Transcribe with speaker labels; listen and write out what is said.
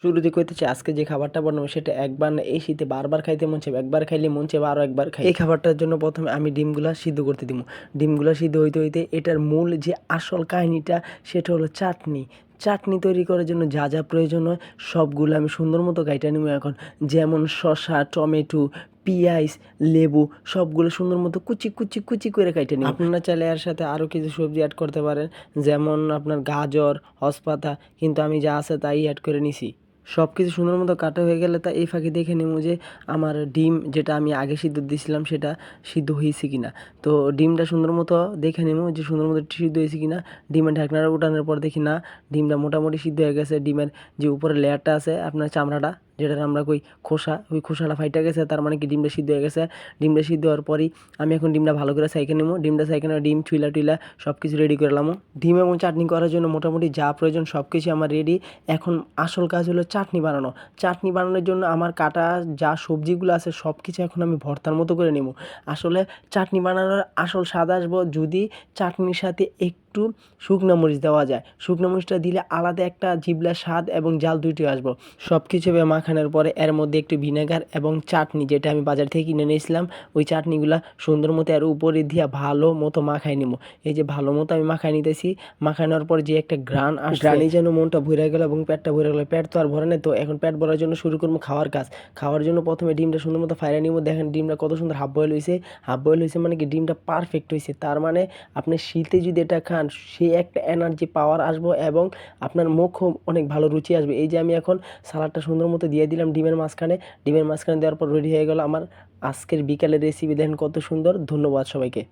Speaker 1: শুরুতে কইতেছি আজকে যে খাবারটা বানাবো সেটা একবার না, এই শীতে বারবার খাইতে মন চাইবে, একবার খাইলে মন চাইবে আরও একবার খাই। এই খাবারটার জন্য প্রথমে আমি ডিমগুলা সিদ্ধ করতে দিব। ডিমগুলা সিদ্ধ হইতে হইতে এটার মূল যে আসল কাহিনীটা সেটা হলো চাটনি। চাটনি তৈরি করার জন্য যা যা প্রয়োজন হয় সবগুলো আমি সুন্দর মতো কাইটা নিব এখন। যেমন শসা, টমেটো, পিঁয়াজ, লেবু সবগুলো সুন্দর মতো কুচি কুচি কুচি করে কাইটে নিব। আপনারা চাইলে এর সাথে আরও কিছু সবজি অ্যাড করতে পারেন, যেমন আপনার গাজর, হসপাতা, কিন্তু আমি যা আছে তাই অ্যাড করে নিছি। সব কিছু সুন্দর মতো কাটা হয়ে গেলে তা এই ফাঁকে দেখে নেবো যে আমার ডিম যেটা আমি আগে সিদ্ধ দিয়েছিলাম সেটা সিদ্ধ হয়েছে কিনা। তো ডিমটা সুন্দর মতো দেখে নেবো যে সুন্দর মতো সিদ্ধ হয়েছে কিনা। ডিমের ঢাকনাটা উঠানোর পর দেখি না, ডিমটা মোটামুটি সিদ্ধ হয়ে গেছে। ডিমের যে উপরের লেয়ারটা আছে আপনার চামড়াটা, যেটার আমরা কই খোসা, ওই খোসাটা ফাইটা গেছে, তার মানে কি ডিমটা সিদ্ধ হয়ে গেছে। ডিমটা সিদ্ধ হওয়ার পরই আমি এখন ডিমটা ভালো করে সাইকে নেবো। ডিমটা সাইকে নেবো, ডিম টুইলা টুইলা সব কিছু রেডি করে নিলাম। ডিম এবং চাটনি করার জন্য মোটামুটি যা প্রয়োজন সব কিছু আমার রেডি। এখন আসল কাজ হলো চাটনি বানানো। চাটনি বানানোর জন্য আমার কাটা যা সবজিগুলো আছে সব কিছু এখন আমি ভর্তার মতো করে নেব। আসলে চাটনি বানানোর আসল স্বাদ আসবো যদি চাটনির সাথে একটু শুকনো মরিচ দেওয়া যায়। শুকনো মরিচটা দিলে আলাদা একটা জিভলার স্বাদ এবং জাল দুইটোই আসবো। সব কিছু মাখানোর পরে এর মধ্যে একটু ভিনেগার এবং চাটনি, যেটা আমি বাজার থেকে কিনে নিয়েছিলাম, ওই চাটনিগুলা সুন্দর মতো এর উপরে দিয়ে ভালো মতো মাখাই নেব। এই যে ভালো মতো আমি মাখাই নিতেছি। মাখানোর পর যে একটা ঘ্রাণ আসে, ঘ্রাণই যেন মনটা ভরে গেল এবং পেটটা ভরে গেল। পেট তো আর ভরে নেই, তো এখন পেট ভরার জন্য শুরু করবো খাওয়ার কাজ। খাওয়ার জন্য প্রথমে ডিমটা সুন্দর মতো ফাইরা নিব। দেখেন ডিমটা কত সুন্দর হাফ বয়েল হয়েছে। হাফ বয়েল হয়েছে মানে কি ডিমটা পারফেক্ট হয়েছে। তার মানে আপনি শীতে যদি এটা খান সেই একটা এনার্জি পাওয়ার আসবো এবং আপনার মুখও অনেক ভালো রুচি আসবে। এই যে আমি এখন সালাডটা সুন্দর মতো দিয়ে দিলাম ডিমের মাঝখানে। ডিমের মাঝখানে দেওয়ার পর রেডি হয়ে গেল আমার আজকের বিকালের রেসিপি। দেখেন কত সুন্দর। ধন্যবাদ সবাইকে।